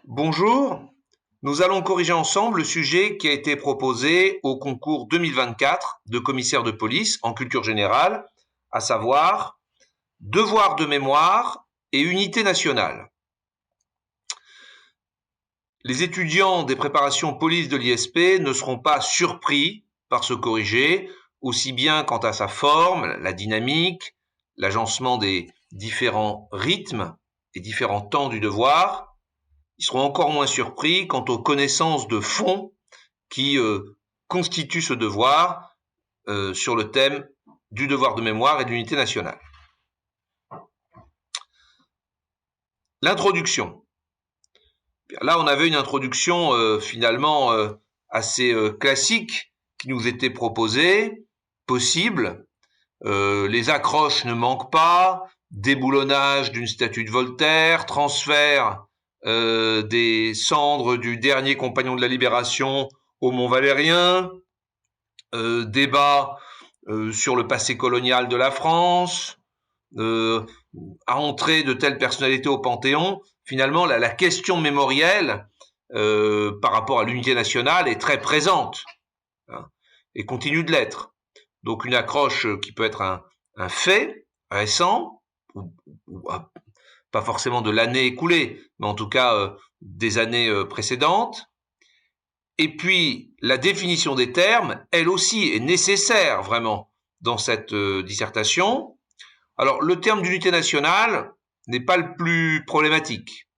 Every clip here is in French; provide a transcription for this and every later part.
Bonjour, nous allons corriger ensemble le sujet qui a été proposé au concours 2024 de commissaire de police en culture générale, à savoir devoir de mémoire et unité nationale. Les étudiants des préparations police de l'ISP ne seront pas surpris par ce corrigé, aussi bien quant à sa forme, la dynamique, l'agencement des différents rythmes et différents temps du devoir. Ils seront encore moins surpris quant aux connaissances de fond qui constituent ce devoir sur le thème du devoir de mémoire et de l'unité nationale. L'introduction. Là, on avait une introduction finalement assez classique qui nous était proposée, possible. Les accroches ne manquent pas, déboulonnage d'une statue de Voltaire, transfert des cendres du dernier compagnon de la Libération au Mont Valérien, débat sur le passé colonial de la France, à entrer de telles personnalités au Panthéon. Finalement, la question mémorielle par rapport à l'unité nationale est très présente et continue de l'être. Donc une accroche qui peut être un fait récent, ou pas forcément de l'année écoulée, mais en tout cas des années précédentes. Et puis la définition des termes, elle aussi, est nécessaire vraiment dans cette dissertation. Alors le terme d'unité nationale n'est pas le plus problématique.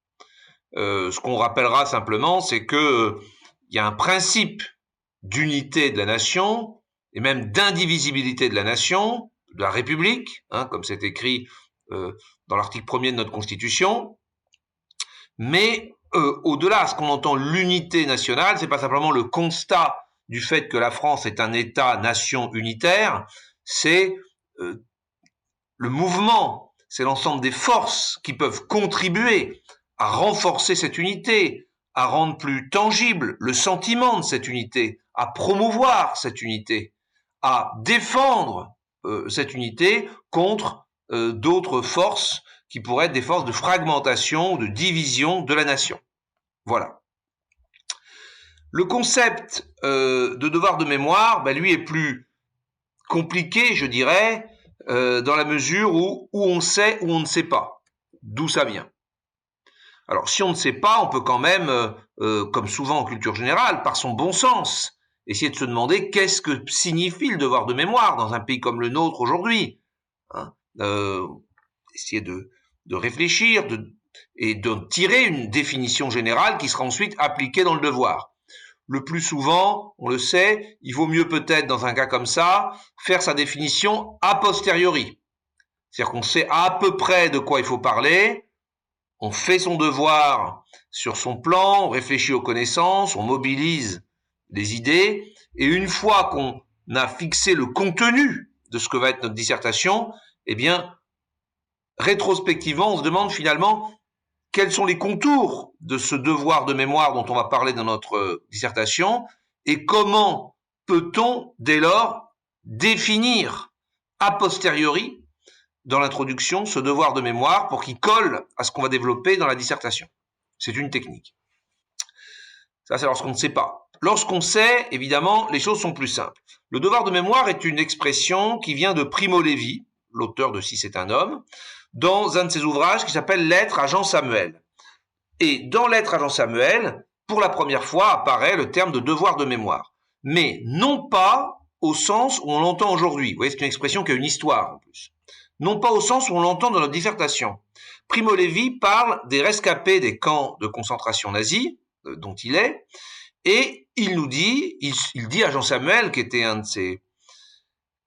Ce qu'on rappellera simplement, c'est que il y a un principe d'unité de la nation et même d'indivisibilité de la nation, de la République, comme c'est écrit dans l'article 1er de notre Constitution. Mais au-delà, ce qu'on entend l'unité nationale, c'est pas simplement le constat du fait que la France est un État-nation unitaire, c'est le mouvement, c'est l'ensemble des forces qui peuvent contribuer à renforcer cette unité, à rendre plus tangible le sentiment de cette unité, à promouvoir cette unité, à défendre cette unité contre d'autres forces qui pourraient être des forces de fragmentation, de division de la nation. Voilà. Le concept de devoir de mémoire, lui, est plus compliqué, je dirais, dans la mesure où on sait ou on ne sait pas d'où ça vient. Alors, si on ne sait pas, on peut quand même, comme souvent en culture générale, par son bon sens, essayer de se demander qu'est-ce que signifie le devoir de mémoire dans un pays comme le nôtre aujourd'hui. Essayer de réfléchir et de tirer une définition générale qui sera ensuite appliquée dans le devoir. Le plus souvent, on le sait, il vaut mieux peut-être, dans un cas comme ça, faire sa définition a posteriori. C'est-à-dire qu'on sait à peu près de quoi il faut parler, on fait son devoir sur son plan, on réfléchit aux connaissances, on mobilise les idées, et une fois qu'on a fixé le contenu de ce que va être notre dissertation, eh bien, rétrospectivement, on se demande finalement quels sont les contours de ce devoir de mémoire dont on va parler dans notre dissertation et comment peut-on dès lors définir a posteriori dans l'introduction ce devoir de mémoire pour qu'il colle à ce qu'on va développer dans la dissertation. C'est une technique. Ça, c'est lorsqu'on ne sait pas. Lorsqu'on sait, évidemment, les choses sont plus simples. Le devoir de mémoire est une expression qui vient de Primo Levi, l'auteur de Si c'est un homme, dans un de ses ouvrages qui s'appelle Lettres à Jean Samuel. Et dans Lettres à Jean Samuel, pour la première fois apparaît le terme de devoir de mémoire. Mais non pas au sens où on l'entend aujourd'hui. Vous voyez, c'est une expression qui a une histoire en plus. Non pas au sens où on l'entend dans notre dissertation. Primo Levi parle des rescapés des camps de concentration nazis, dont il est, et il nous dit, il dit à Jean Samuel, qui était un de ses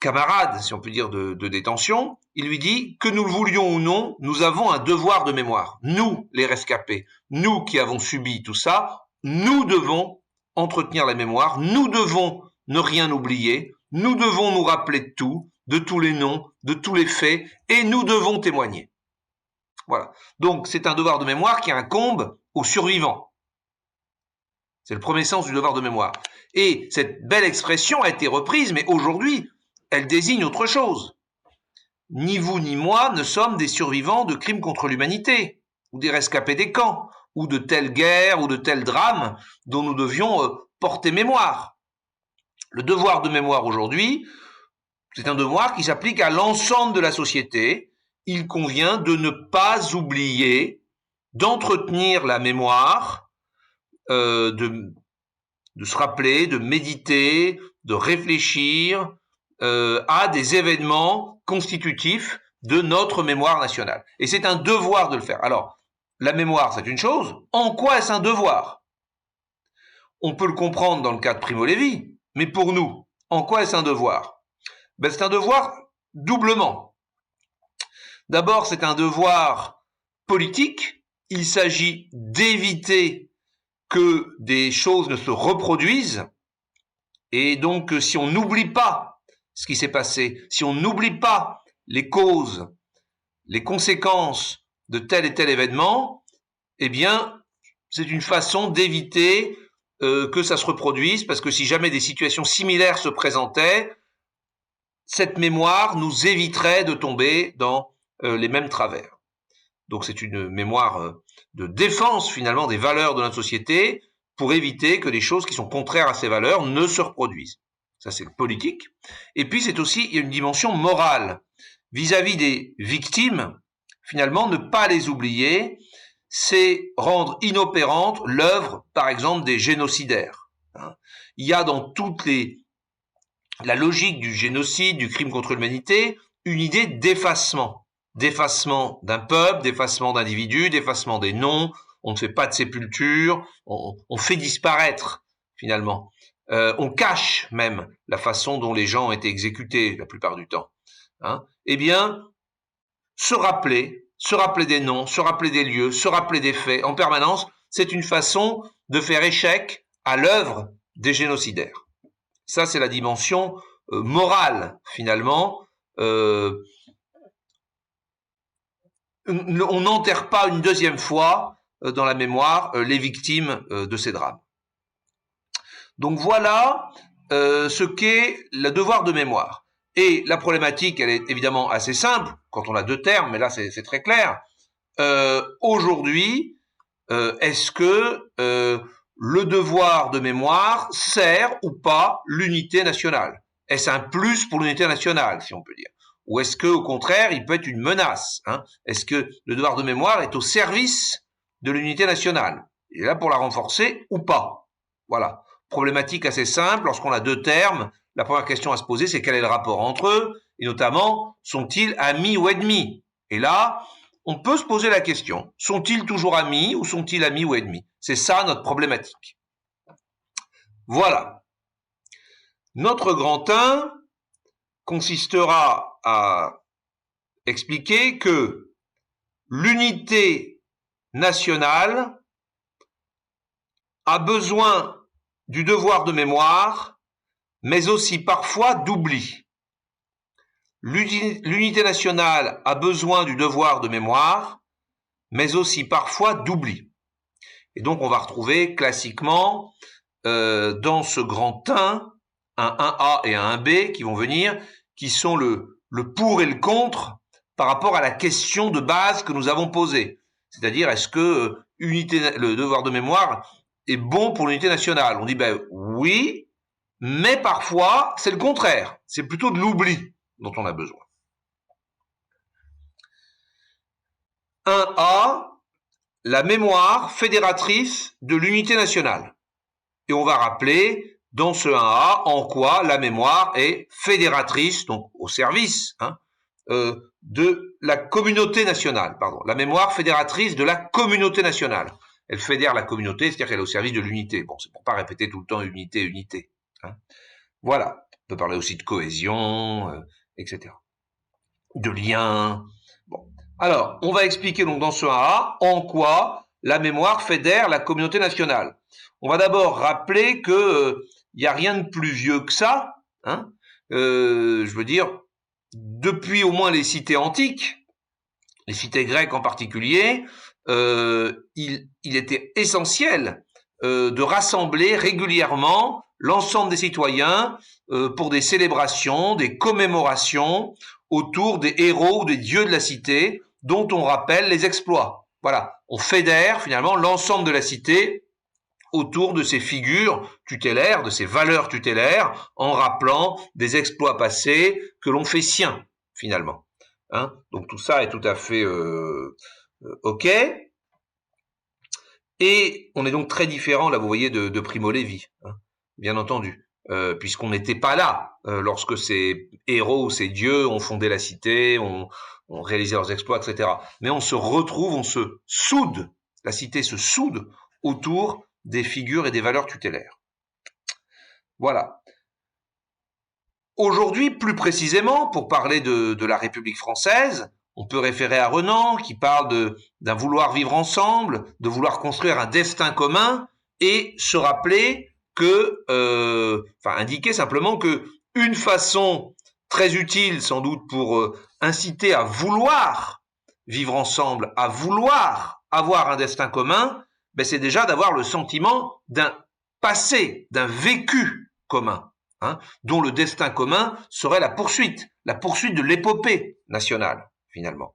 camarades, si on peut dire, de détention, il lui dit, que nous le voulions ou non, nous avons un devoir de mémoire. Nous, les rescapés, nous qui avons subi tout ça, nous devons entretenir la mémoire, nous devons ne rien oublier, nous devons nous rappeler de tout, de tous les noms, de tous les faits, et nous devons témoigner. Voilà. Donc, c'est un devoir de mémoire qui incombe aux survivants. C'est le premier sens du devoir de mémoire. Et cette belle expression a été reprise, mais aujourd'hui, elle désigne autre chose. Ni vous ni moi ne sommes des survivants de crimes contre l'humanité, ou des rescapés des camps. ou de telle guerre ou de tel drame dont nous devions porter mémoire. Le devoir de mémoire aujourd'hui, c'est un devoir qui s'applique à l'ensemble de la société. Il convient de ne pas oublier, d'entretenir la mémoire, de se rappeler, de méditer, de réfléchir à des événements constitutifs de notre mémoire nationale. Et c'est un devoir de le faire. Alors, la mémoire, c'est une chose. En quoi est-ce un devoir? On peut le comprendre dans le cas de Primo Levi, mais pour nous, en quoi est-ce un devoir? C'est un devoir doublement. D'abord, c'est un devoir politique. Il s'agit d'éviter que des choses ne se reproduisent. Et donc, si on n'oublie pas ce qui s'est passé, si on n'oublie pas les causes, les conséquences de tel et tel événement, eh bien, c'est une façon d'éviter que ça se reproduise, parce que si jamais des situations similaires se présentaient, cette mémoire nous éviterait de tomber dans les mêmes travers. Donc c'est une mémoire de défense finalement des valeurs de notre société pour éviter que les choses qui sont contraires à ces valeurs ne se reproduisent. Ça c'est politique. Et puis c'est aussi une dimension morale. Vis-à-vis des victimes, finalement, ne pas les oublier, c'est rendre inopérante l'œuvre, par exemple, des génocidaires. Il y a dans la logique du génocide, du crime contre l'humanité, une idée d'effacement. D'effacement d'un peuple, d'effacement d'individus, d'effacement des noms. On ne fait pas de sépulture, on fait disparaître, finalement. On cache même la façon dont les gens ont été exécutés la plupart du temps. Eh bien, se rappeler des noms, se rappeler des lieux, se rappeler des faits en permanence, c'est une façon de faire échec à l'œuvre des génocidaires. Ça, c'est la dimension morale, finalement. On n'enterre pas une deuxième fois dans la mémoire les victimes de ces drames. Donc voilà ce qu'est le devoir de mémoire. Et la problématique, elle est évidemment assez simple, quand on a deux termes, mais là c'est très clair. Aujourd'hui, est-ce que le devoir de mémoire sert ou pas l'unité nationale? Est-ce un plus pour l'unité nationale, si on peut dire? Ou est-ce que, au contraire, il peut être une menace? Est-ce que le devoir de mémoire est au service de l'unité nationale? Il est là pour la renforcer ou pas? Voilà. Problématique assez simple, lorsqu'on a deux termes, la première question à se poser, c'est quel est le rapport entre eux, et notamment, sont-ils amis ou ennemis? Et là, on peut se poser la question, sont-ils toujours amis ou sont-ils amis ou ennemis? C'est ça notre problématique. Voilà. Notre grand 1 consistera à expliquer que l'unité nationale a besoin du devoir de mémoire, mais aussi parfois d'oubli. L'unité nationale a besoin du devoir de mémoire, mais aussi parfois d'oubli. Et donc on va retrouver classiquement dans ce grand 1, un 1A et un 1B qui vont venir, qui sont le pour et le contre par rapport à la question de base que nous avons posée. C'est-à-dire, est-ce que le devoir de mémoire est bon pour l'unité nationale? On dit oui, mais parfois c'est le contraire, c'est plutôt de l'oubli dont on a besoin. 1A, la mémoire fédératrice de l'unité nationale. Et on va rappeler dans ce 1A en quoi la mémoire est fédératrice, donc au service de la communauté nationale. La mémoire fédératrice de la communauté nationale. Elle fédère la communauté, c'est-à-dire qu'elle est au service de l'unité. Bon, c'est pour pas répéter tout le temps unité, unité. Voilà. On peut parler aussi de cohésion, etc. De lien. Bon. Alors, on va expliquer donc dans ce 1A en quoi la mémoire fédère la communauté nationale. On va d'abord rappeler que y a rien de plus vieux que ça. Je veux dire, depuis au moins les cités antiques, les cités grecques en particulier, il était essentiel de rassembler régulièrement l'ensemble des citoyens pour des célébrations, des commémorations autour des héros ou des dieux de la cité dont on rappelle les exploits. Voilà, on fédère finalement l'ensemble de la cité autour de ces figures tutélaires, de ces valeurs tutélaires, en rappelant des exploits passés que l'on fait siens, finalement. Hein, donc tout ça est tout à fait OK. Et on est donc très différent, là vous voyez, de Primo Levi, hein, bien entendu, puisqu'on n'était pas là lorsque ces héros ou ces dieux ont fondé la cité, ont réalisé leurs exploits, etc. Mais on se retrouve, on se soude, la cité se soude autour des figures et des valeurs tutélaires. Voilà. Aujourd'hui, plus précisément, pour parler de la République française, on peut référer à Renan qui parle d'un vouloir vivre ensemble, de vouloir construire un destin commun et se rappeler que, indiquer simplement que une façon très utile sans doute pour inciter à vouloir vivre ensemble, à vouloir avoir un destin commun, ben c'est déjà d'avoir le sentiment d'un passé, d'un vécu commun. Hein, dont le destin commun serait la poursuite de l'épopée nationale, finalement.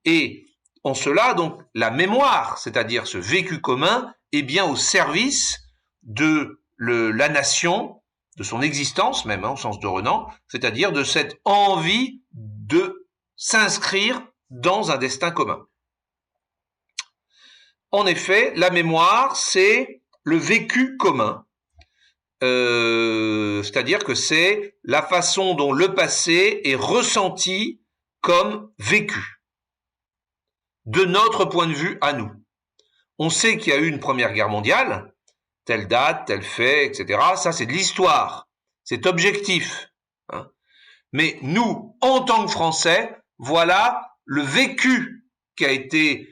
Et en cela, donc, la mémoire, c'est-à-dire ce vécu commun, est bien au service de la nation, de son existence même, hein, au sens de Renan, c'est-à-dire de cette envie de s'inscrire dans un destin commun. En effet, la mémoire, c'est le vécu commun, c'est-à-dire que c'est la façon dont le passé est ressenti comme vécu, de notre point de vue à nous. On sait qu'il y a eu une Première Guerre mondiale, telle date, tel fait, etc. Ça, c'est de l'histoire, c'est objectif. Hein. Mais nous, en tant que Français, voilà le vécu qui est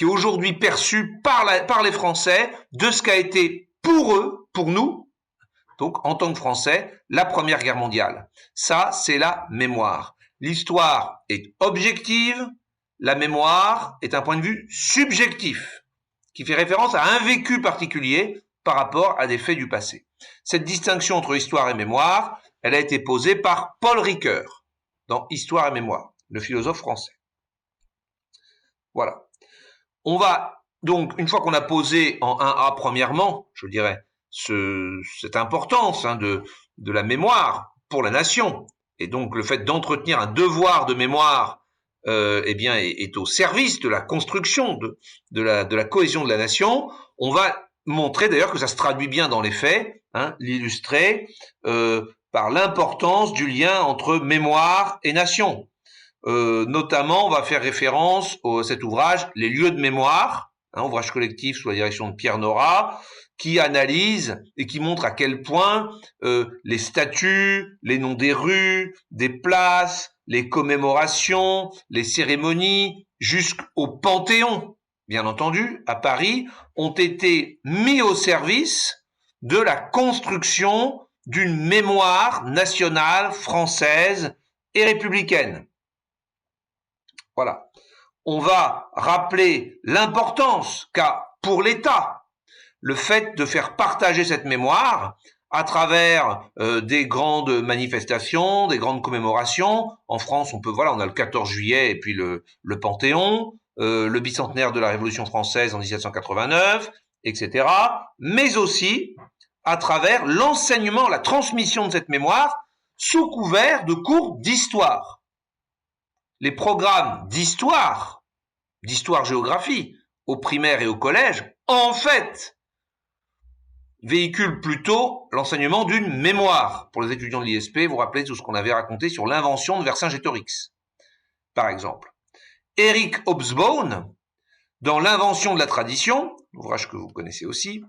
aujourd'hui perçu par les Français de ce qu'a été pour eux, pour nous, donc en tant que Français, la Première Guerre mondiale. Ça, c'est la mémoire. L'histoire est objective, la mémoire est un point de vue subjectif, qui fait référence à un vécu particulier par rapport à des faits du passé. Cette distinction entre histoire et mémoire, elle a été posée par Paul Ricoeur dans Histoire et mémoire, le philosophe français. Voilà. On va donc, une fois qu'on a posé en 1A premièrement, je dirais, cette importance hein, de la mémoire pour la nation, et donc le fait d'entretenir un devoir de mémoire eh bien, est au service de la construction de la cohésion de la nation, on va montrer d'ailleurs que ça se traduit bien dans les faits, hein, l'illustrer par l'importance du lien entre mémoire et nation. Notamment, on va faire référence à cet ouvrage, Les lieux de mémoire, un ouvrage collectif sous la direction de Pierre Nora, qui analyse et qui montre à quel point les statues, les noms des rues, des places, les commémorations, les cérémonies, jusqu'au Panthéon, bien entendu, à Paris, ont été mis au service de la construction d'une mémoire nationale française et républicaine. Voilà. On va rappeler l'importance qu'a pour l'État le fait de faire partager cette mémoire à travers des grandes manifestations, des grandes commémorations. En France, on a le 14 juillet et puis le Panthéon, le bicentenaire de la Révolution française en 1789, etc. Mais aussi à travers l'enseignement, la transmission de cette mémoire sous couvert de cours d'histoire. Les programmes d'histoire-géographie, au primaire et au collège, en fait, véhiculent plutôt l'enseignement d'une mémoire. Pour les étudiants de l'ISP, vous vous rappelez tout ce qu'on avait raconté sur l'invention de Vercingétorix, par exemple. Eric Hobsbawm, dans L'invention de la tradition, ouvrage que vous connaissez aussi,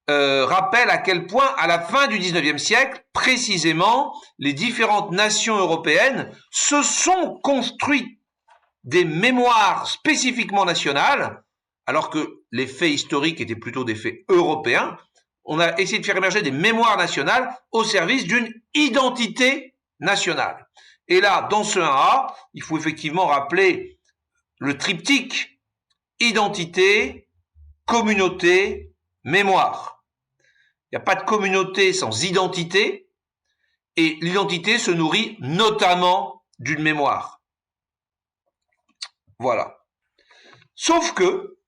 rappelle à quel point, à la fin du XIXe siècle, précisément, les différentes nations européennes se sont construites des mémoires spécifiquement nationales, alors que les faits historiques étaient plutôt des faits européens. On a essayé de faire émerger des mémoires nationales au service d'une identité nationale. Et là, dans ce 1A, il faut effectivement rappeler le triptyque identité, communauté, mémoire. Il n'y a pas de communauté sans identité, et l'identité se nourrit notamment d'une mémoire. Voilà. Sauf que,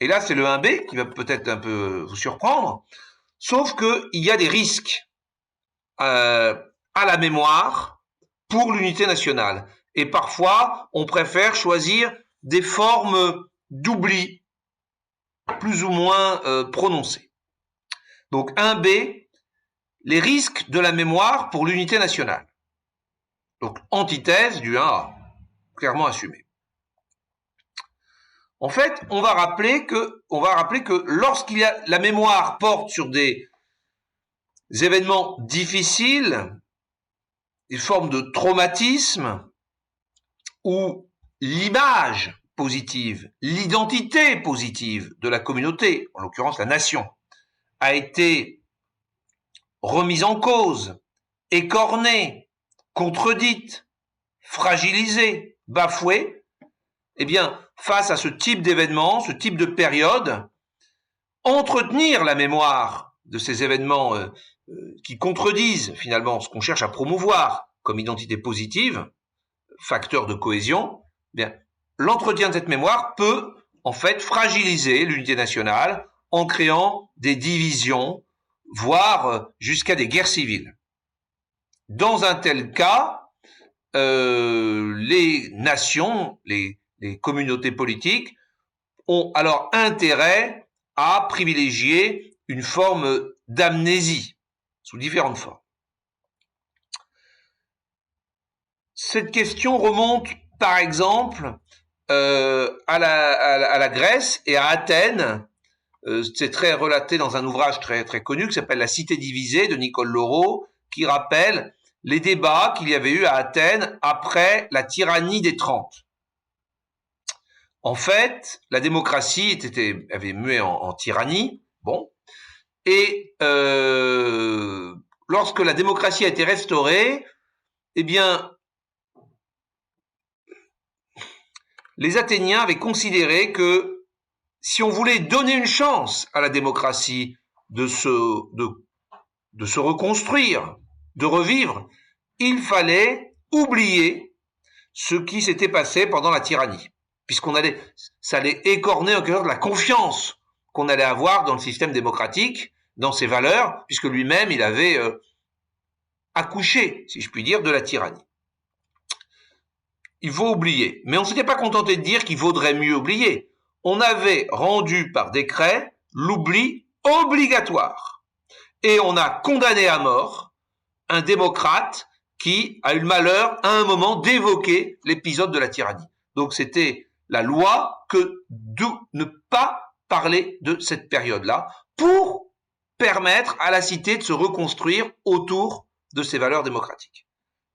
Et là, c'est le 1B qui va peut-être un peu vous surprendre, sauf qu'il y a des risques à la mémoire pour l'unité nationale. Et parfois, on préfère choisir des formes d'oubli plus ou moins prononcées. Donc 1B, les risques de la mémoire pour l'unité nationale. Donc antithèse du 1A, clairement assumé. En fait, on va rappeler que lorsqu'il y a la mémoire porte sur des événements difficiles, des formes de traumatisme, où l'image positive, l'identité positive de la communauté, en l'occurrence la nation, a été remise en cause, écornée, contredite, fragilisée, bafouée, eh bien, face à ce type d'événement, ce type de période, entretenir la mémoire de ces événements qui contredisent finalement ce qu'on cherche à promouvoir comme identité positive, facteur de cohésion, eh bien, l'entretien de cette mémoire peut en fait fragiliser l'unité nationale en créant des divisions, voire jusqu'à des guerres civiles. Dans un tel cas, les nations, les communautés politiques ont alors intérêt à privilégier une forme d'amnésie sous différentes formes. Cette question remonte par exemple à la Grèce et à Athènes. C'est très relaté dans un ouvrage très connu qui s'appelle La Cité divisée de Nicole Lauro, qui rappelle les débats qu'il y avait eu à Athènes après la tyrannie des 30. En fait, la démocratie avait mué en tyrannie, bon, et lorsque la démocratie a été restaurée, eh bien, les Athéniens avaient considéré que si on voulait donner une chance à la démocratie de se reconstruire, de revivre, il fallait oublier ce qui s'était passé pendant la tyrannie, ça allait écorner en quelque sorte la confiance qu'on allait avoir dans le système démocratique, dans ses valeurs, puisque lui-même il avait accouché, si je puis dire, de la tyrannie. Il faut oublier. Mais on ne s'était pas contenté de dire qu'il vaudrait mieux oublier. On avait rendu par décret l'oubli obligatoire. Et on a condamné à mort un démocrate qui a eu le malheur, à un moment, d'évoquer l'épisode de la tyrannie. Donc c'était la loi que de ne pas parler de cette période-là pour permettre à la cité de se reconstruire autour de ses valeurs démocratiques.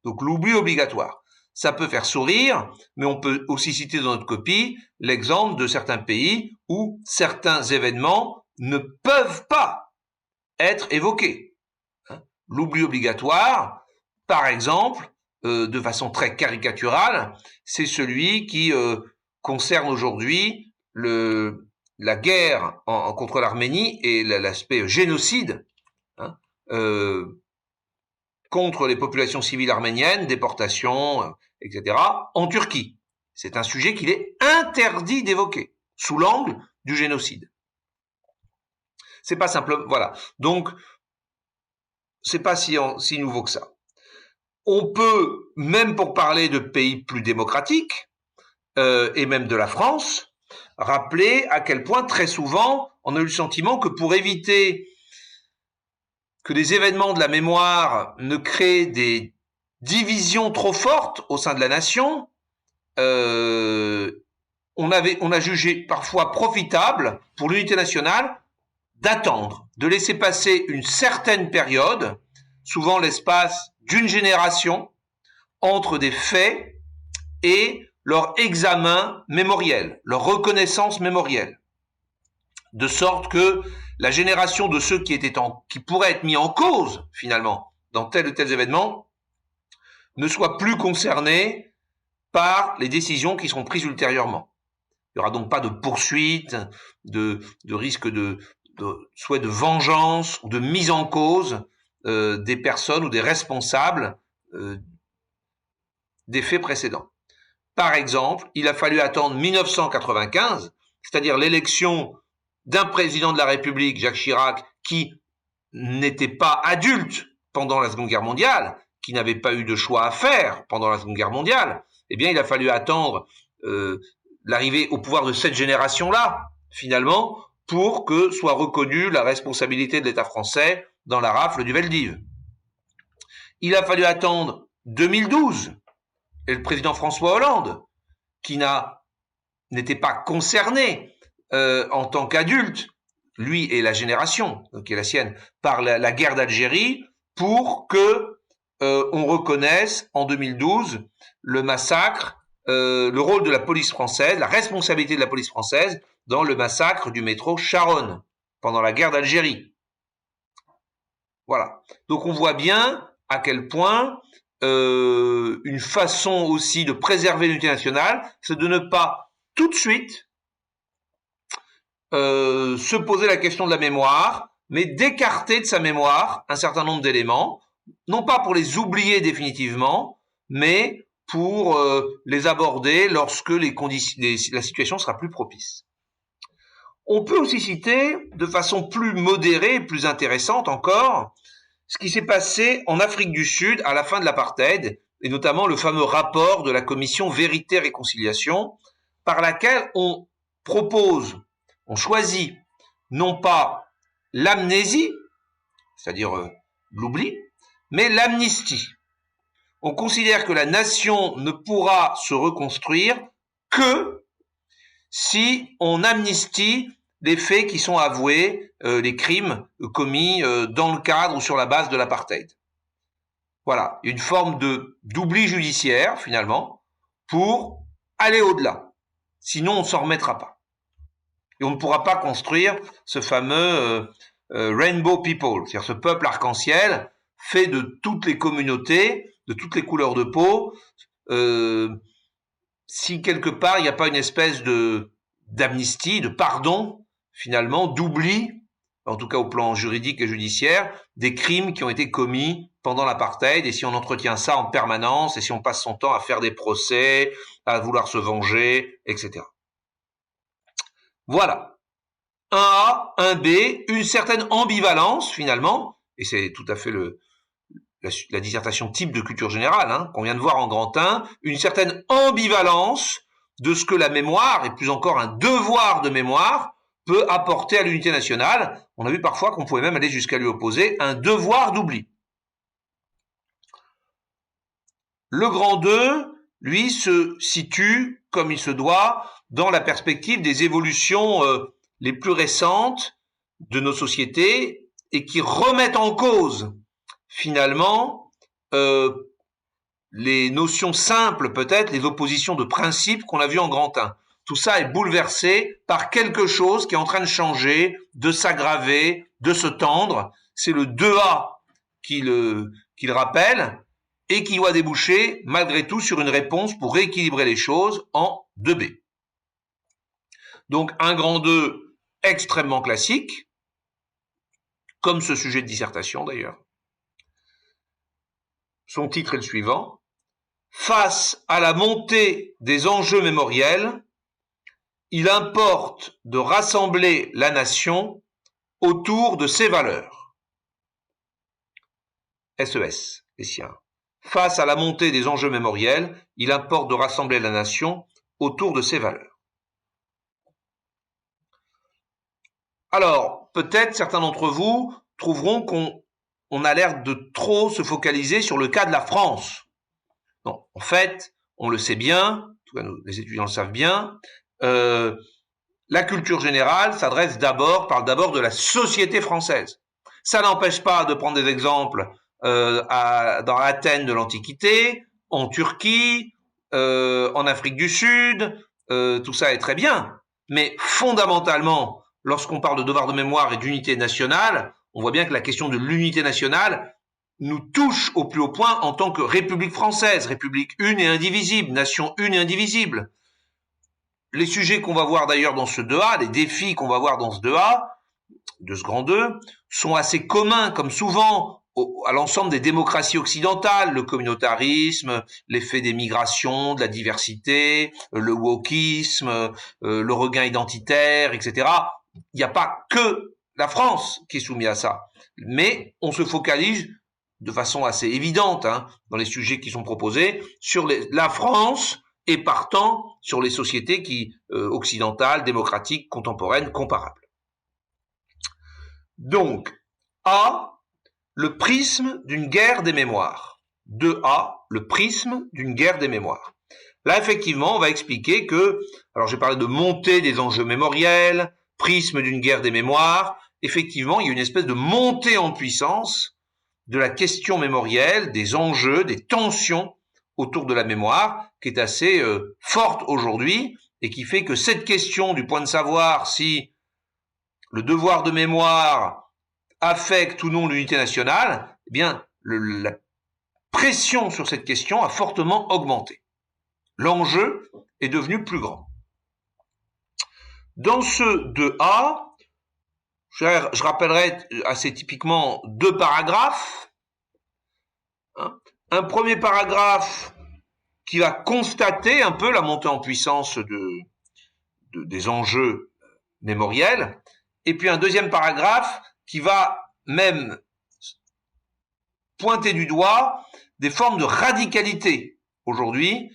Donc l'oubli obligatoire. Ça peut faire sourire, mais on peut aussi citer dans notre copie l'exemple de certains pays où certains événements ne peuvent pas être évoqués. L'oubli obligatoire, par exemple, de façon très caricaturale, c'est celui qui concerne aujourd'hui la guerre contre l'Arménie et l'aspect génocide, contre les populations civiles arméniennes, déportation, etc., en Turquie. C'est un sujet qu'il est interdit d'évoquer, sous l'angle du génocide. C'est pas simple, voilà. Donc, c'est pas si nouveau que ça. On peut, même pour parler de pays plus démocratiques, et même de la France, rappeler à quel point, très souvent, on a eu le sentiment que pour éviter que les événements de la mémoire ne créent des divisions trop fortes au sein de la nation, on a jugé parfois profitable pour l'unité nationale d'attendre, de laisser passer une certaine période, souvent l'espace d'une génération, entre des faits et leur examen mémoriel, leur reconnaissance mémorielle, de sorte que la génération de ceux qui pourraient être mis en cause, finalement, dans tel ou tel événement, ne soit plus concernée par les décisions qui seront prises ultérieurement. Il n'y aura donc pas de poursuite, de risque de souhait de vengeance ou de mise en cause des personnes ou des responsables des faits précédents. Par exemple, il a fallu attendre 1995 c'est-à-dire l'élection d'un président de la République, Jacques Chirac, qui n'était pas adulte pendant la Seconde Guerre mondiale, qui n'avait pas eu de choix à faire pendant la Seconde Guerre mondiale, eh bien, il a fallu attendre l'arrivée au pouvoir de cette génération-là, finalement, pour que soit reconnue la responsabilité de l'État français dans la rafle du Veldiv. Il a fallu attendre 2012, et le président François Hollande, qui n'était pas concerné en tant qu'adulte, lui et la génération, qui est la sienne, par la guerre d'Algérie, pour que on reconnaisse en 2012 le massacre, le rôle de la police française, la responsabilité de la police française dans le massacre du métro Charonne pendant la guerre d'Algérie. Voilà. Donc on voit bien à quel point une façon aussi de préserver l'unité nationale, c'est de ne pas tout de suite se poser la question de la mémoire, mais d'écarter de sa mémoire un certain nombre d'éléments, non pas pour les oublier définitivement, mais pour les aborder lorsque la situation sera plus propice. On peut aussi citer, de façon plus modérée, plus intéressante encore, ce qui s'est passé en Afrique du Sud à la fin de l'apartheid, et notamment le fameux rapport de la commission Vérité-Réconciliation, par laquelle on choisit non pas l'amnésie, c'est-à-dire l'oubli, mais l'amnistie. On considère que la nation ne pourra se reconstruire que si on amnistie les faits qui sont avoués, les crimes commis dans le cadre ou sur la base de l'apartheid. Voilà, une forme d'oubli judiciaire, finalement, pour aller au-delà. Sinon, on ne s'en remettra pas. Et on ne pourra pas construire ce fameux Rainbow People, c'est-à-dire ce peuple arc-en-ciel fait de toutes les communautés, de toutes les couleurs de peau, si quelque part il n'y a pas une espèce d'amnistie, de pardon, finalement, d'oubli, en tout cas au plan juridique et judiciaire, des crimes qui ont été commis pendant l'apartheid, et si on entretient ça en permanence, et si on passe son temps à faire des procès, à vouloir se venger, etc. Voilà. Un A, un B, une certaine ambivalence, finalement, et c'est tout à fait la dissertation type de culture générale, qu'on vient de voir en grand 1, une certaine ambivalence de ce que la mémoire, et plus encore un devoir de mémoire, peut apporter à l'unité nationale. On a vu parfois qu'on pouvait même aller jusqu'à lui opposer un devoir d'oubli. Le grand 2, lui, se situe, comme il se doit, dans la perspective des évolutions les plus récentes de nos sociétés et qui remettent en cause, finalement, les notions simples, peut-être, les oppositions de principe qu'on a vues en grand 1. Tout ça est bouleversé par quelque chose qui est en train de changer, de s'aggraver, de se tendre. C'est le 2A qui le rappelle et qui doit déboucher, malgré tout, sur une réponse pour rééquilibrer les choses en 2B. Donc, un grand 2 extrêmement classique, comme ce sujet de dissertation d'ailleurs. Son titre est le suivant. Face à la montée des enjeux mémoriels, il importe de rassembler la nation autour de ses valeurs. SES, les siens. Face à la montée des enjeux mémoriels, il importe de rassembler la nation autour de ses valeurs. Alors, peut-être certains d'entre vous trouveront qu'on a l'air de trop se focaliser sur le cas de la France. Non, en fait, on le sait bien, en tout cas les étudiants le savent bien, la culture générale parle d'abord de la société française. Ça n'empêche pas de prendre des exemples dans Athènes de l'Antiquité, en Turquie, en Afrique du Sud, tout ça est très bien. Mais fondamentalement, lorsqu'on parle de devoir de mémoire et d'unité nationale, on voit bien que la question de l'unité nationale nous touche au plus haut point en tant que République française, République une et indivisible, nation une et indivisible. Les sujets qu'on va voir d'ailleurs dans ce 2A, les défis qu'on va voir dans ce 2A, de ce grand 2, sont assez communs, comme souvent, à l'ensemble des démocraties occidentales, le communautarisme, l'effet des migrations, de la diversité, le wokisme, le regain identitaire, etc. Il n'y a pas que la France qui est soumise à ça, mais on se focalise de façon assez évidente dans les sujets qui sont proposés sur la France et partant sur les sociétés occidentales, démocratiques, contemporaines, comparables. Donc, A, le prisme d'une guerre des mémoires. 2A, le prisme d'une guerre des mémoires. Là, effectivement, on va expliquer que, alors j'ai parlé de montée des enjeux mémoriels, prisme d'une guerre des mémoires. Effectivement, il y a une espèce de montée en puissance de la question mémorielle, des enjeux, des tensions autour de la mémoire, qui est assez forte aujourd'hui, et qui fait que cette question du point de savoir si le devoir de mémoire affecte ou non l'unité nationale, eh bien, la pression sur cette question a fortement augmenté. L'enjeu est devenu plus grand. Dans ce 2A, je rappellerai assez typiquement 2 paragraphes. Un premier paragraphe qui va constater un peu la montée en puissance des enjeux mémoriels, et puis un deuxième paragraphe qui va même pointer du doigt des formes de radicalité aujourd'hui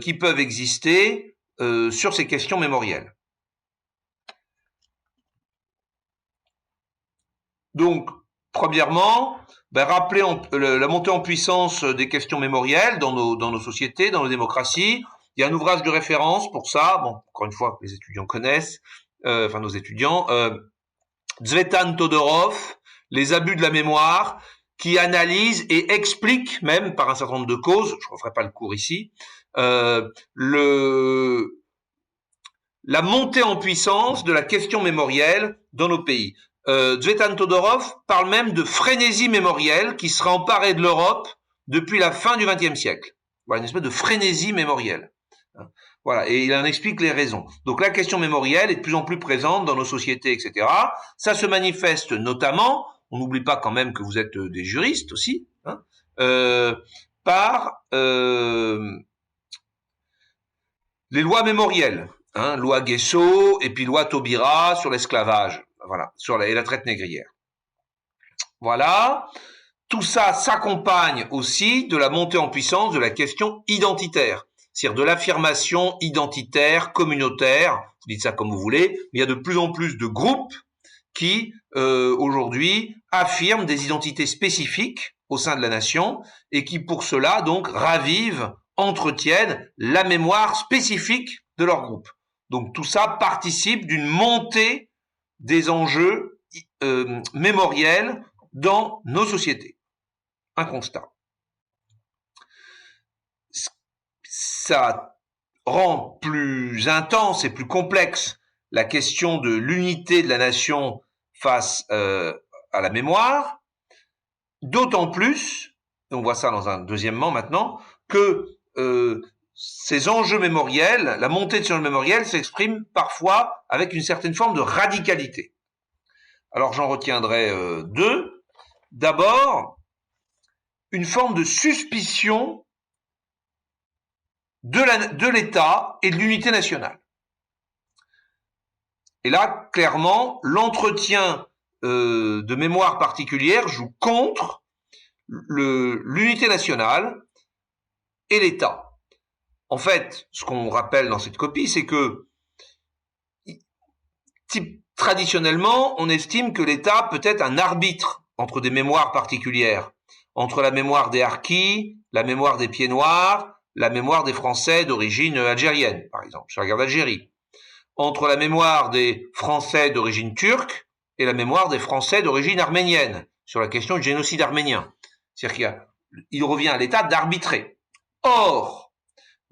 qui peuvent exister sur ces questions mémorielles. Donc, premièrement, rappeler la montée en puissance des questions mémorielles dans nos sociétés, dans nos démocraties. Il y a un ouvrage de référence pour ça, bon, encore une fois, les étudiants connaissent, nos étudiants, Tzvetan Todorov, Les abus de la mémoire, qui analyse et explique, même par un certain nombre de causes, je ne referai pas le cours ici, la montée en puissance de la question mémorielle dans nos pays. Tzvetan Todorov parle même de frénésie mémorielle qui sera emparée de l'Europe depuis la fin du XXe siècle. Voilà, une espèce de frénésie mémorielle. Voilà, et il en explique les raisons. Donc la question mémorielle est de plus en plus présente dans nos sociétés, etc. Ça se manifeste notamment, on n'oublie pas quand même que vous êtes des juristes aussi, par les lois mémorielles, loi Guesso et puis loi Taubira sur l'esclavage. Voilà, et la traite négrière. Voilà. Tout ça s'accompagne aussi de la montée en puissance de la question identitaire, c'est-à-dire de l'affirmation identitaire, communautaire, vous dites ça comme vous voulez, mais il y a de plus en plus de groupes qui, aujourd'hui, affirment des identités spécifiques au sein de la nation et qui, pour cela, donc, ravivent, entretiennent la mémoire spécifique de leur groupe. Donc, tout ça participe d'une montée des enjeux mémoriels dans nos sociétés. Un constat. Ça rend plus intense et plus complexe la question de l'unité de la nation face à la mémoire, d'autant plus, et on voit ça dans un deuxièmement maintenant, que ces enjeux mémoriels, la montée de ces enjeux mémoriels s'exprime parfois avec une certaine forme de radicalité. Alors j'en retiendrai deux. D'abord, une forme de suspicion de l'État et de l'unité nationale. Et là, clairement, l'entretien de mémoire particulière joue contre l'unité nationale et l'État. En fait, ce qu'on rappelle dans cette copie, c'est que traditionnellement, on estime que l'État peut être un arbitre entre des mémoires particulières, entre la mémoire des Harkis, la mémoire des Pieds Noirs, la mémoire des Français d'origine algérienne, par exemple, sur la guerre d'Algérie, entre la mémoire des Français d'origine turque et la mémoire des Français d'origine arménienne, sur la question du génocide arménien. C'est-à-dire qu'il revient à l'État d'arbitrer. Or,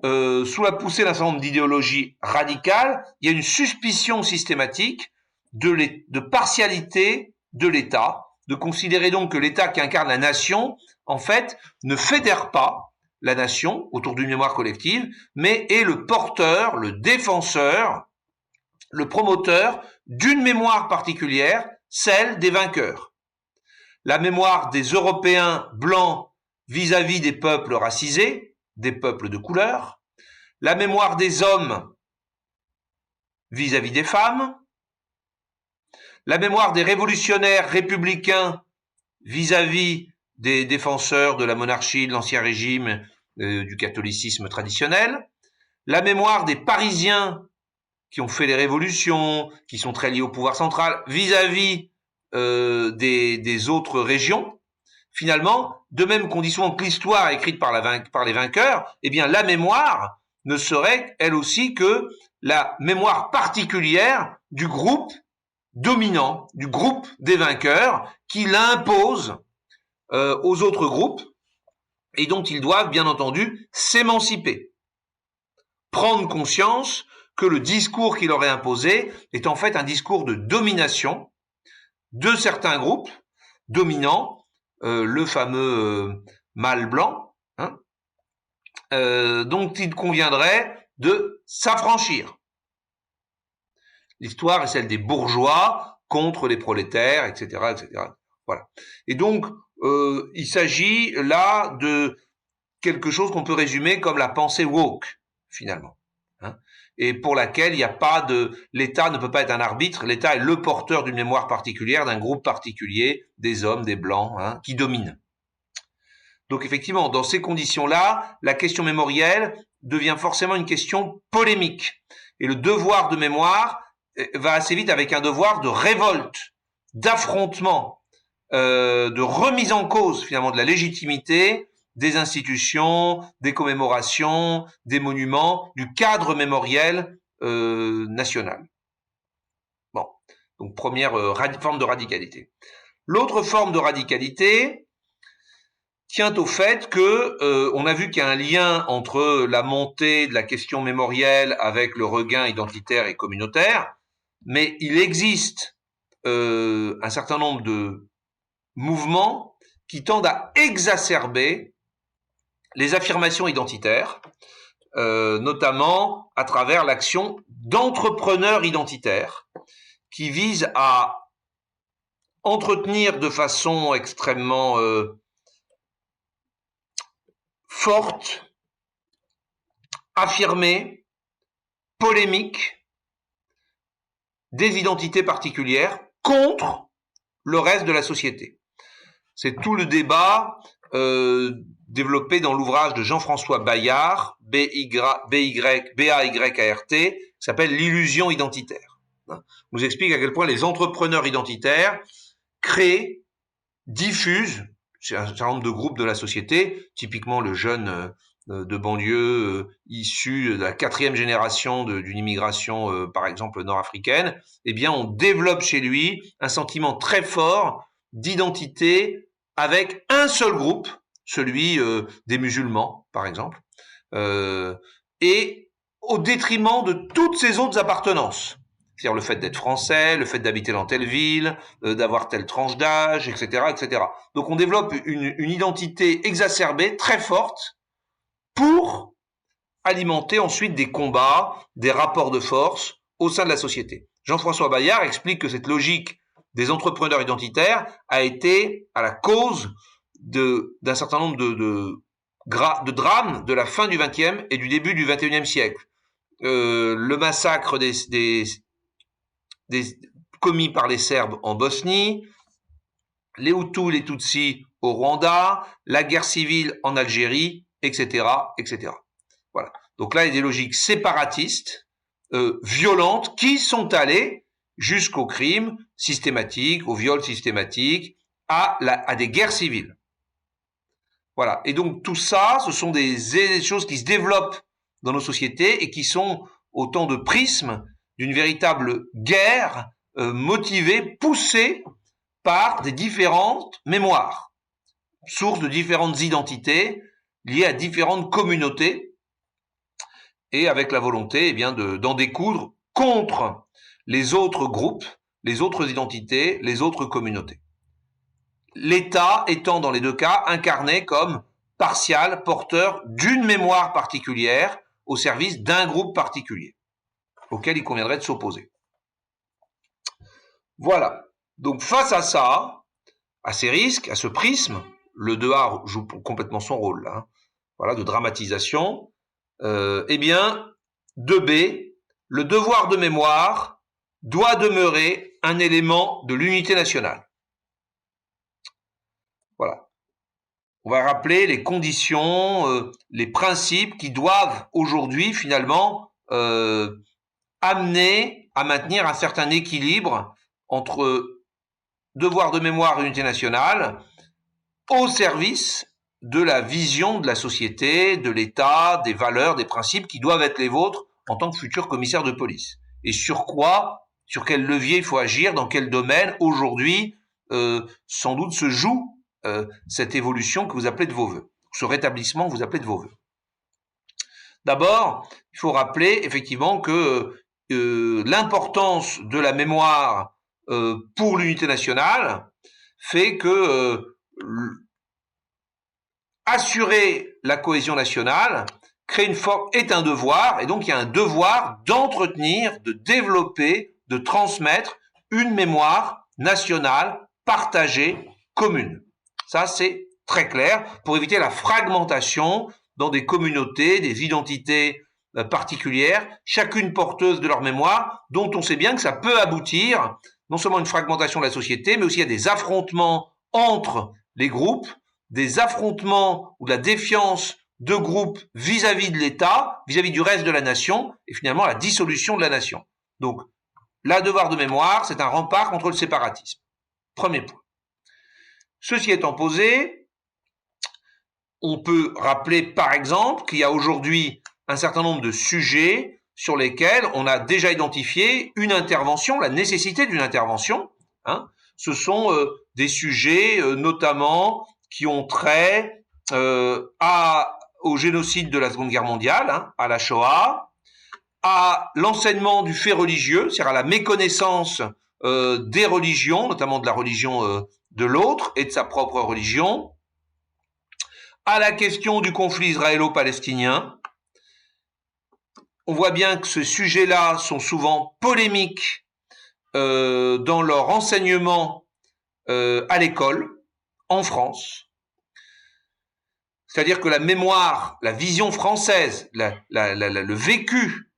sous la poussée d'un certain nombre d'idéologies radicales, il y a une suspicion systématique de partialité de l'État, de considérer donc que l'État qui incarne la nation, en fait, ne fédère pas la nation autour d'une mémoire collective, mais est le porteur, le défenseur, le promoteur d'une mémoire particulière, celle des vainqueurs. la mémoire des Européens blancs vis-à-vis des peuples racisés, des peuples de couleur, la mémoire des hommes vis-à-vis des femmes, la mémoire des révolutionnaires républicains vis-à-vis des défenseurs de la monarchie, de l'Ancien Régime, du catholicisme traditionnel, la mémoire des Parisiens qui ont fait les révolutions, qui sont très liés au pouvoir central, vis-à-vis des autres régions. Finalement, de même qu'on dit souvent que l'histoire est écrite par les vainqueurs, eh bien la mémoire ne serait elle aussi que la mémoire particulière du groupe dominant, du groupe des vainqueurs, qui l'impose aux autres groupes et dont ils doivent bien entendu s'émanciper, prendre conscience que le discours qui leur est imposé est en fait un discours de domination de certains groupes dominants, le fameux mâle blanc, hein, dont il conviendrait de s'affranchir. L'histoire est celle des bourgeois contre les prolétaires, etc., etc. Voilà. Et donc, il s'agit là de quelque chose qu'on peut résumer comme la pensée woke, finalement, hein, et pour laquelle il n'y a pas l'État ne peut pas être un arbitre, l'État est le porteur d'une mémoire particulière, d'un groupe particulier, des hommes, des blancs, hein, qui dominent. Donc effectivement, dans ces conditions-là, la question mémorielle devient forcément une question polémique. Et le devoir de mémoire va assez vite avec un devoir de révolte, d'affrontement, de remise en cause finalement de la légitimité des institutions, des commémorations, des monuments, du cadre mémoriel national. Bon, donc première forme de radicalité. L'autre forme de radicalité tient au fait que on a vu qu'il y a un lien entre la montée de la question mémorielle avec le regain identitaire et communautaire, mais il existe un certain nombre de mouvements qui tendent à exacerber les affirmations identitaires, notamment à travers l'action d'entrepreneurs identitaires qui visent à entretenir de façon extrêmement forte, affirmée, polémique, des identités particulières contre le reste de la société. C'est tout le débat développé dans l'ouvrage de Jean-François Bayart, B-A-Y-A-R-T, qui s'appelle L'illusion identitaire. On nous explique à quel point les entrepreneurs identitaires créent, diffusent, c'est un certain nombre de groupes de la société, typiquement le jeune de banlieue issu de la 4e génération d'une immigration, par exemple, nord-africaine, eh bien, on développe chez lui un sentiment très fort d'identité avec un seul groupe, celui des musulmans, par exemple, et au détriment de toutes ses autres appartenances. C'est-à-dire le fait d'être français, le fait d'habiter dans telle ville, d'avoir telle tranche d'âge, etc., etc. Donc on développe une identité exacerbée, très forte, pour alimenter ensuite des combats, des rapports de force au sein de la société. Jean-François Bayart explique que cette logique des entrepreneurs identitaires a été à la cause d'un certain nombre de drames de la fin du XXe et du début du XXIe siècle. Le massacre commis par les Serbes en Bosnie, les Hutus, les Tutsis au Rwanda, la guerre civile en Algérie, etc., etc. Voilà. Donc là, il y a des logiques séparatistes, violentes, qui sont allées jusqu'au crime systématique, au viol systématique, à des guerres civiles. Voilà. Et donc tout ça, ce sont des choses qui se développent dans nos sociétés et qui sont autant de prismes d'une véritable guerre motivée, poussée par des différentes mémoires, source de différentes identités liées à différentes communautés, et avec la volonté eh bien d'en découdre contre les autres groupes, les autres identités, les autres communautés. L'État étant dans les deux cas incarné comme partial, porteur d'une mémoire particulière au service d'un groupe particulier, auquel il conviendrait de s'opposer. Voilà. Donc face à ça, à ces risques, à ce prisme, le 2A joue complètement son rôle, là, hein, voilà, de dramatisation, eh bien, 2B, le devoir de mémoire doit demeurer un élément de l'unité nationale. Voilà. On va rappeler les conditions, les principes qui doivent aujourd'hui finalement amener à maintenir un certain équilibre entre devoir de mémoire et unité nationale au service de la vision de la société, de l'État, des valeurs, des principes qui doivent être les vôtres en tant que futur commissaire de police. Et sur quoi, sur quel levier il faut agir, dans quel domaine aujourd'hui sans doute se joue cette évolution que vous appelez de vos voeux, ce rétablissement que vous appelez de vos voeux. D'abord, il faut rappeler effectivement que l'importance de la mémoire pour l'unité nationale fait que assurer la cohésion nationale est un devoir, et donc il y a un devoir d'entretenir, de développer, de transmettre une mémoire nationale partagée, commune. Ça, c'est très clair pour éviter la fragmentation dans des communautés, des identités particulières, chacune porteuse de leur mémoire, dont on sait bien que ça peut aboutir non seulement à une fragmentation de la société, mais aussi à des affrontements entre les groupes, des affrontements ou de la défiance de groupes vis-à-vis de l'État, vis-à-vis du reste de la nation, et finalement la dissolution de la nation. Donc, le devoir de mémoire, c'est un rempart contre le séparatisme. Premier point. Ceci étant posé, on peut rappeler par exemple qu'il y a aujourd'hui un certain nombre de sujets sur lesquels on a déjà identifié une intervention, la nécessité d'une intervention. Hein. Ce sont des sujets notamment qui ont trait au génocide de la Seconde Guerre mondiale, hein, à la Shoah, à l'enseignement du fait religieux, c'est-à-dire à la méconnaissance des religions, notamment de la religion de l'autre et de sa propre religion, à la question du conflit israélo-palestinien. On voit bien que ces sujets-là sont souvent polémiques dans leur enseignement à l'école, en France. C'est-à-dire que la mémoire, la vision française, le vécu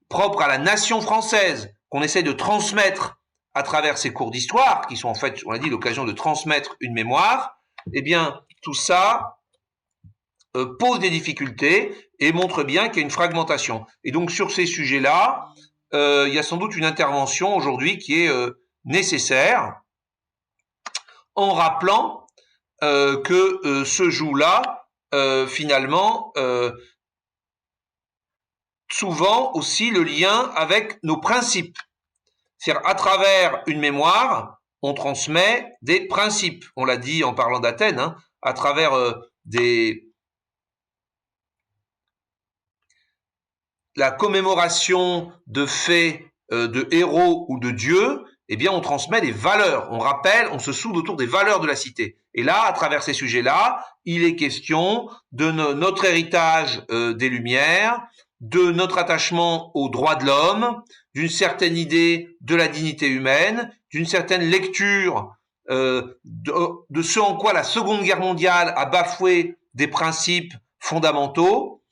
propre à la nation française qu'on essaie de transmettre à travers ces cours d'histoire, qui sont en fait, on l'a dit, l'occasion de transmettre une mémoire, eh bien, tout ça pose des difficultés et montre bien qu'il y a une fragmentation. Et donc, sur ces sujets-là, il y a sans doute une intervention aujourd'hui qui est nécessaire, en rappelant que se joue là, finalement, souvent aussi le lien avec nos principes. C'est-à-dire, à travers une mémoire, on transmet des principes. On l'a dit en parlant d'Athènes, hein, à travers la commémoration de faits de héros ou de dieux, eh bien, on transmet des valeurs. On rappelle, on se soude autour des valeurs de la cité. Et là, à travers ces sujets-là, il est question de notre héritage des Lumières, de notre attachement aux droits de l'homme, d'une certaine idée de la dignité humaine, d'une certaine lecture de ce en quoi la Seconde Guerre mondiale a bafoué des principes fondamentaux.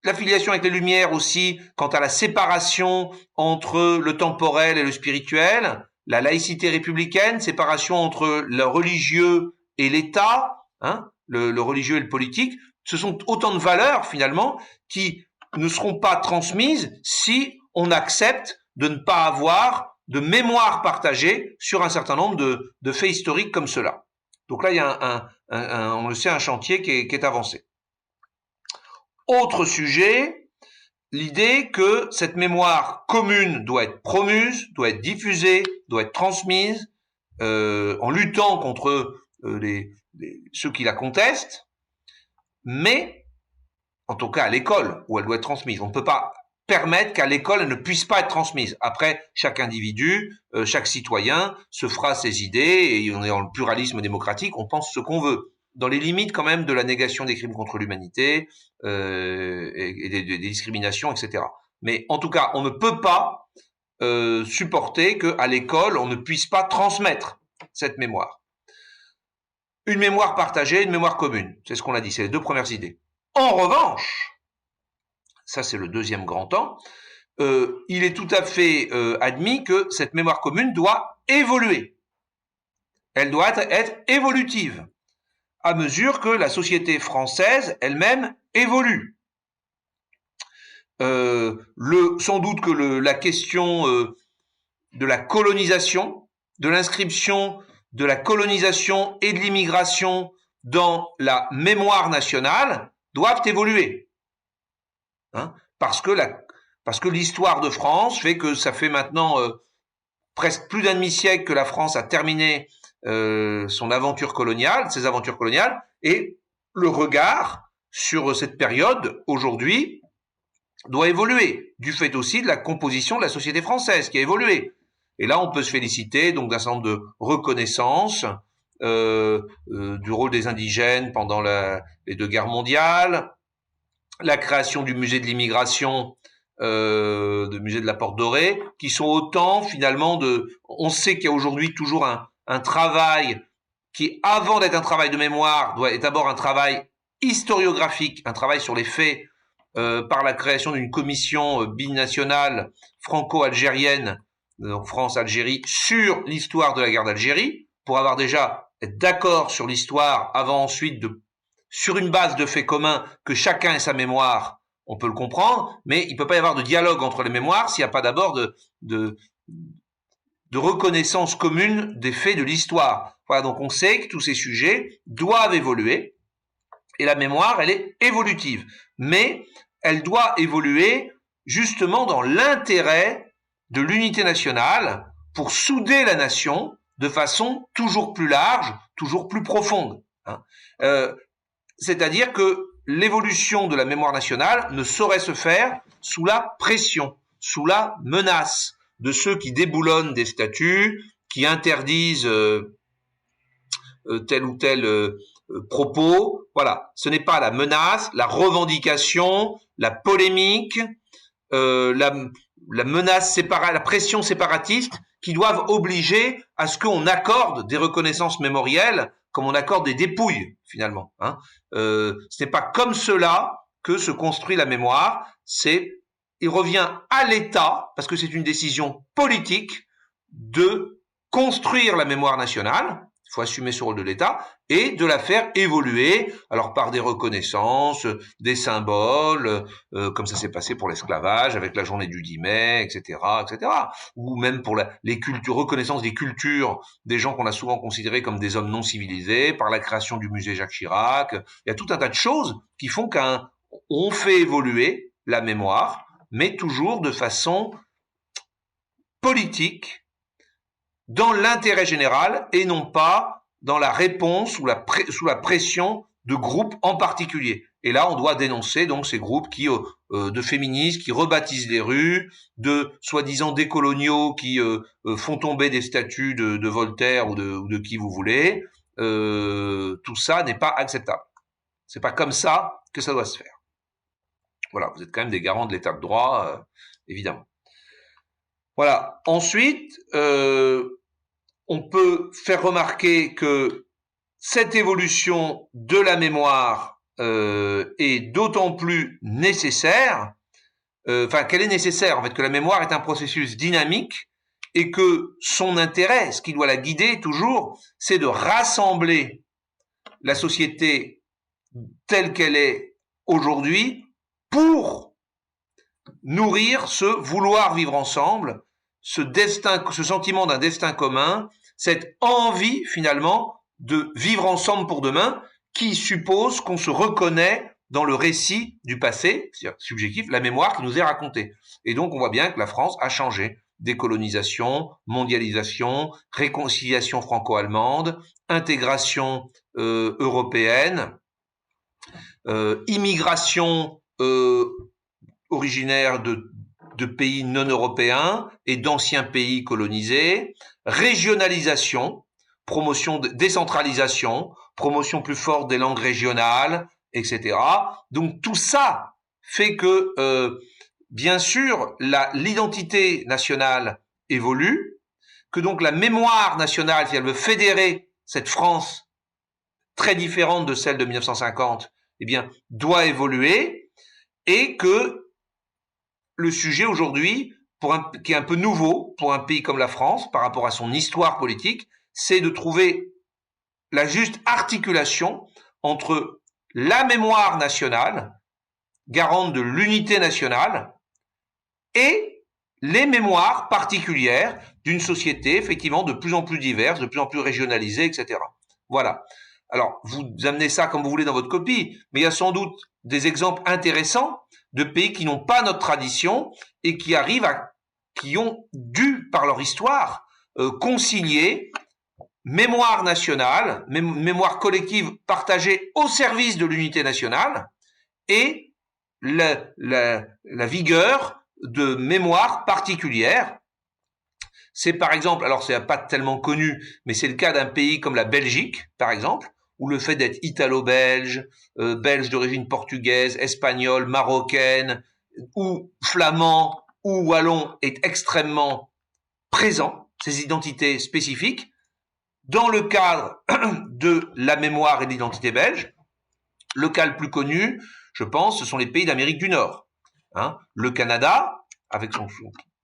L'affiliation avec les Lumières aussi, quant à la séparation entre le temporel et le spirituel, la laïcité républicaine, séparation entre le religieux et l'État, hein, le religieux et le politique, ce sont autant de valeurs finalement qui ne seront pas transmises si on accepte de ne pas avoir de mémoire partagée sur un certain nombre de faits historiques comme cela. Donc là, il y a on le sait, un chantier qui est avancé. Autre sujet, l'idée que cette mémoire commune doit être promue, doit être diffusée, doit être transmise, en luttant contre ceux qui la contestent, mais en tout cas à l'école où elle doit être transmise. On ne peut pas permettre qu'à l'école elle ne puisse pas être transmise. Après, chaque individu, chaque citoyen se fera ses idées, et on est dans le pluralisme démocratique, on pense ce qu'on veut, dans les limites quand même de la négation des crimes contre l'humanité et des discriminations, etc. Mais en tout cas, on ne peut pas supporter qu'à l'école, on ne puisse pas transmettre cette mémoire. Une mémoire partagée, une mémoire commune. C'est ce qu'on a dit, c'est les deux premières idées. En revanche, ça c'est le deuxième grand temps, il est tout à fait admis que cette mémoire commune doit évoluer. Elle doit être évolutive, à mesure que la société française elle-même évolue. Sans doute que la question de la colonisation, de l'inscription de la colonisation et de l'immigration dans la mémoire nationale doivent évoluer. Hein, parce que l'histoire de France fait que ça fait maintenant presque plus d'un demi-siècle que la France a terminé son aventure coloniale, ses aventures coloniales, et le regard sur cette période aujourd'hui doit évoluer, du fait aussi de la composition de la société française qui a évolué. Et là, on peut se féliciter donc d'un certain nombre de reconnaissances du rôle des indigènes pendant les deux guerres mondiales, la création du musée de l'immigration, du musée de la Porte Dorée, qui sont autant finalement on sait qu'il y a aujourd'hui toujours un travail qui, avant d'être un travail de mémoire, doit être d'abord un travail historiographique, un travail sur les faits, par la création d'une commission binationale franco-algérienne, donc France-Algérie, sur l'histoire de la guerre d'Algérie, pour avoir déjà être d'accord sur l'histoire avant ensuite sur une base de faits communs, que chacun ait sa mémoire, on peut le comprendre, mais il ne peut pas y avoir de dialogue entre les mémoires s'il n'y a pas d'abord de reconnaissance commune des faits de l'histoire. Voilà, donc on sait que tous ces sujets doivent évoluer, et la mémoire, elle est évolutive. Mais elle doit évoluer justement dans l'intérêt de l'unité nationale pour souder la nation de façon toujours plus large, toujours plus profonde. C'est-à-dire que l'évolution de la mémoire nationale ne saurait se faire sous la pression, sous la menace de ceux qui déboulonnent des statuts, qui interdisent tel ou tel propos. Voilà, ce n'est pas la menace, la revendication, la polémique, la menace séparate, la pression séparatiste qui doivent obliger à ce qu'on accorde des reconnaissances mémorielles comme on accorde des dépouilles finalement. Ce n'est pas comme cela que se construit la mémoire. Il revient à l'État, parce que c'est une décision politique, de construire la mémoire nationale. Il faut assumer ce rôle de l'État et de la faire évoluer, alors par des reconnaissances, des symboles, comme ça s'est passé pour l'esclavage avec la journée du 10 mai, etc., etc., ou même pour les cultures, reconnaissance des cultures des gens qu'on a souvent considérés comme des hommes non civilisés, par la création du musée Jacques Chirac. Il y a tout un tas de choses qui font qu'on fait évoluer la mémoire, mais toujours de façon politique, dans l'intérêt général et non pas dans la réponse ou sous la pression de groupes en particulier. Et là, on doit dénoncer donc ces groupes de féministes qui rebaptisent les rues, de soi-disant décoloniaux qui font tomber des statues de Voltaire ou de qui vous voulez. Tout ça n'est pas acceptable. C'est pas comme ça que ça doit se faire. Voilà, vous êtes quand même des garants de l'état de droit, évidemment. Voilà. Ensuite, on peut faire remarquer que cette évolution de la mémoire est d'autant plus nécessaire, qu'elle est nécessaire, en fait, que la mémoire est un processus dynamique et que son intérêt, ce qui doit la guider toujours, c'est de rassembler la société telle qu'elle est aujourd'hui pour nourrir ce vouloir vivre ensemble, ce sentiment d'un destin commun, cette envie finalement de vivre ensemble pour demain, qui suppose qu'on se reconnaît dans le récit du passé, c'est-à-dire subjectif, la mémoire qui nous est racontée. Et donc on voit bien que la France a changé. Décolonisation, mondialisation, réconciliation franco-allemande, intégration européenne, immigration originaire de pays non européens et d'anciens pays colonisés, régionalisation, décentralisation, promotion plus forte des langues régionales, etc. Donc tout ça fait que bien sûr, l'identité nationale évolue, que donc la mémoire nationale, si elle veut fédérer cette France très différente de celle de 1950, eh bien, doit évoluer, et que le sujet aujourd'hui, qui est un peu nouveau pour un pays comme la France par rapport à son histoire politique, c'est de trouver la juste articulation entre la mémoire nationale, garante de l'unité nationale, et les mémoires particulières d'une société effectivement de plus en plus diverse, de plus en plus régionalisée, etc. Voilà. Alors, vous amenez ça comme vous voulez dans votre copie, mais il y a sans doute des exemples intéressants de pays qui n'ont pas notre tradition et qui ont dû, par leur histoire, concilier mémoire nationale, mémoire collective partagée au service de l'unité nationale, et la vigueur de mémoire particulière. C'est par exemple, alors c'est pas tellement connu, mais c'est le cas d'un pays comme la Belgique, par exemple, où le fait d'être italo-belge, belge d'origine portugaise, espagnole, marocaine, ou flamand, ou wallon est extrêmement présent, ces identités spécifiques, dans le cadre de la mémoire et de l'identité belge. Le cas le plus connu, je pense, ce sont les pays d'Amérique du Nord. Le Canada, avec son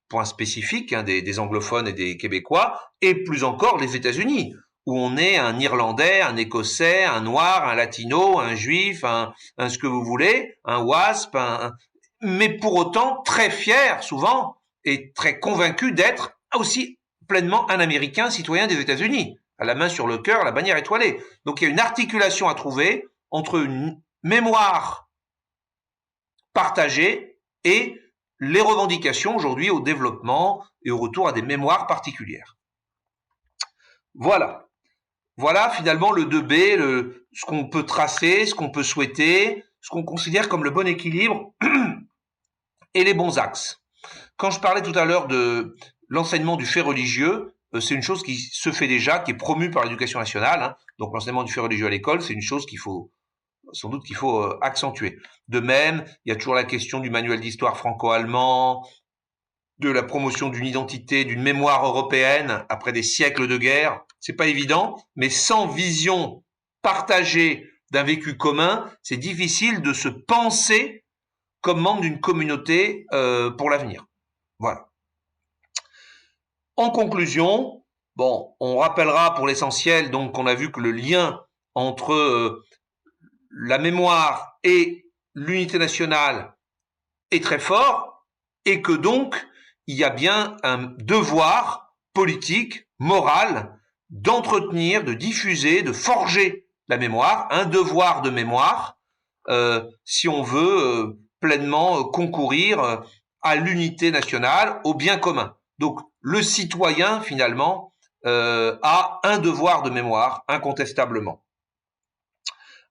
point spécifique des anglophones et des Québécois, et plus encore les États-Unis, où on est un Irlandais, un Écossais, un Noir, un Latino, un Juif, un ce que vous voulez, un WASP, mais pour autant très fier souvent et très convaincu d'être aussi pleinement un Américain citoyen des États-Unis, à la main sur le cœur, la bannière étoilée. Donc il y a une articulation à trouver entre une mémoire partagée et les revendications aujourd'hui au développement et au retour à des mémoires particulières. Voilà. Voilà finalement le 2B, ce qu'on peut tracer, ce qu'on peut souhaiter, ce qu'on considère comme le bon équilibre et les bons axes. Quand je parlais tout à l'heure de l'enseignement du fait religieux, c'est une chose qui se fait déjà, qui est promue par l'éducation nationale. Donc l'enseignement du fait religieux à l'école, c'est une chose qu'il faut accentuer. De même, il y a toujours la question du manuel d'histoire franco-allemand, de la promotion d'une identité, d'une mémoire européenne après des siècles de guerre. C'est pas évident, mais sans vision partagée d'un vécu commun, c'est difficile de se penser comme membre d'une communauté pour l'avenir. Voilà. En conclusion, on rappellera pour l'essentiel donc qu'on a vu que le lien entre la mémoire et l'unité nationale est très fort, et que donc il y a bien un devoir politique, moral, d'entretenir, de diffuser, de forger la mémoire, un devoir de mémoire, si on veut pleinement concourir à l'unité nationale, au bien commun. Donc le citoyen, finalement, a un devoir de mémoire, incontestablement.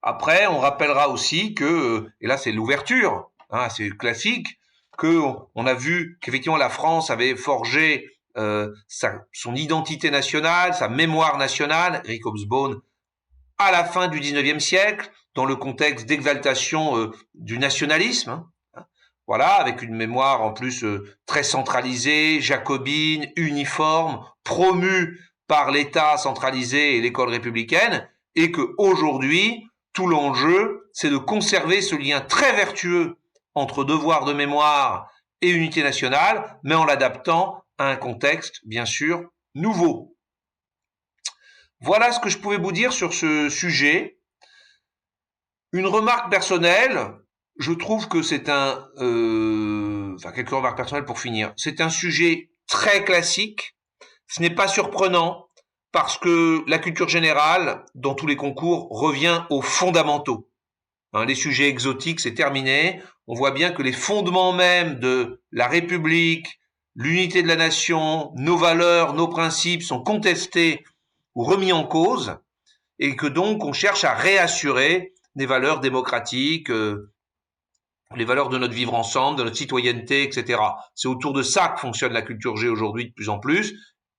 Après, on rappellera aussi que, et là c'est l'ouverture, c'est classique, on a vu qu'effectivement la France avait forgé son identité nationale, sa mémoire nationale, Eric Hobsbawm, à la fin du 19e siècle, dans le contexte d'exaltation du nationalisme, voilà, avec une mémoire en plus très centralisée, jacobine, uniforme, promue par l'État centralisé et l'école républicaine, et que aujourd'hui, tout l'enjeu, c'est de conserver ce lien très vertueux entre devoir de mémoire et unité nationale, mais en l'adaptant à un contexte, bien sûr, nouveau. Voilà ce que je pouvais vous dire sur ce sujet. Une remarque personnelle, je trouve que c'est quelques remarques personnelles pour finir. C'est un sujet très classique. Ce n'est pas surprenant parce que la culture générale, dans tous les concours, revient aux fondamentaux. Les sujets exotiques, c'est terminé. On voit bien que les fondements même de la République, l'unité de la nation, nos valeurs, nos principes sont contestés ou remis en cause, et que donc on cherche à réassurer des valeurs démocratiques, les valeurs de notre vivre ensemble, de notre citoyenneté, etc. C'est autour de ça que fonctionne la culture G aujourd'hui de plus en plus,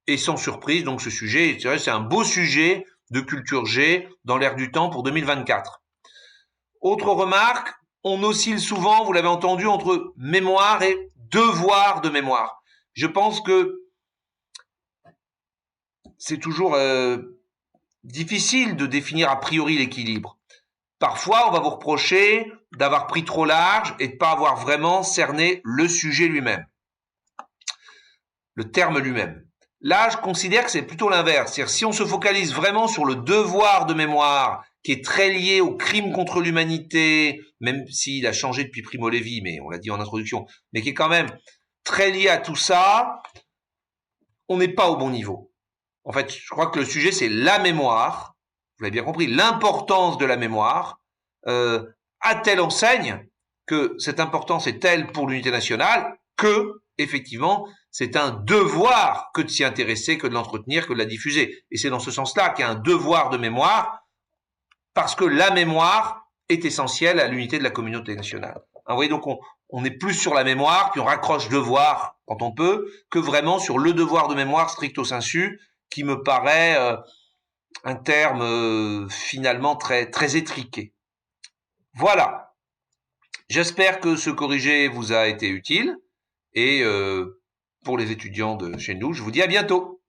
et sans surprise, donc ce sujet, c'est un beau sujet de culture G dans l'air du temps pour 2024. Autre remarque, on oscille souvent, vous l'avez entendu, entre mémoire et devoir de mémoire. Je pense que c'est toujours difficile de définir a priori l'équilibre. Parfois, on va vous reprocher d'avoir pris trop large et de ne pas avoir vraiment cerné le sujet lui-même, le terme lui-même. Là, je considère que c'est plutôt l'inverse. C'est-à-dire, si on se focalise vraiment sur le devoir de mémoire, qui est très lié au crime contre l'humanité, même s'il a changé depuis Primo Levi, mais on l'a dit en introduction, mais qui est quand même très lié à tout ça, on n'est pas au bon niveau. En fait, je crois que le sujet, c'est la mémoire. Vous l'avez bien compris, l'importance de la mémoire, à telle enseigne que cette importance est telle pour l'unité nationale que, effectivement, c'est un devoir que de s'y intéresser, que de l'entretenir, que de la diffuser. Et c'est dans ce sens-là qu'il y a un devoir de mémoire, parce que la mémoire est essentielle à l'unité de la communauté nationale. Vous voyez, donc on est plus sur la mémoire, puis on raccroche devoir quand on peut, que vraiment sur le devoir de mémoire stricto sensu, qui me paraît un terme finalement très, très étriqué. Voilà. J'espère que ce corrigé vous a été utile. Et pour les étudiants de chez nous, je vous dis à bientôt.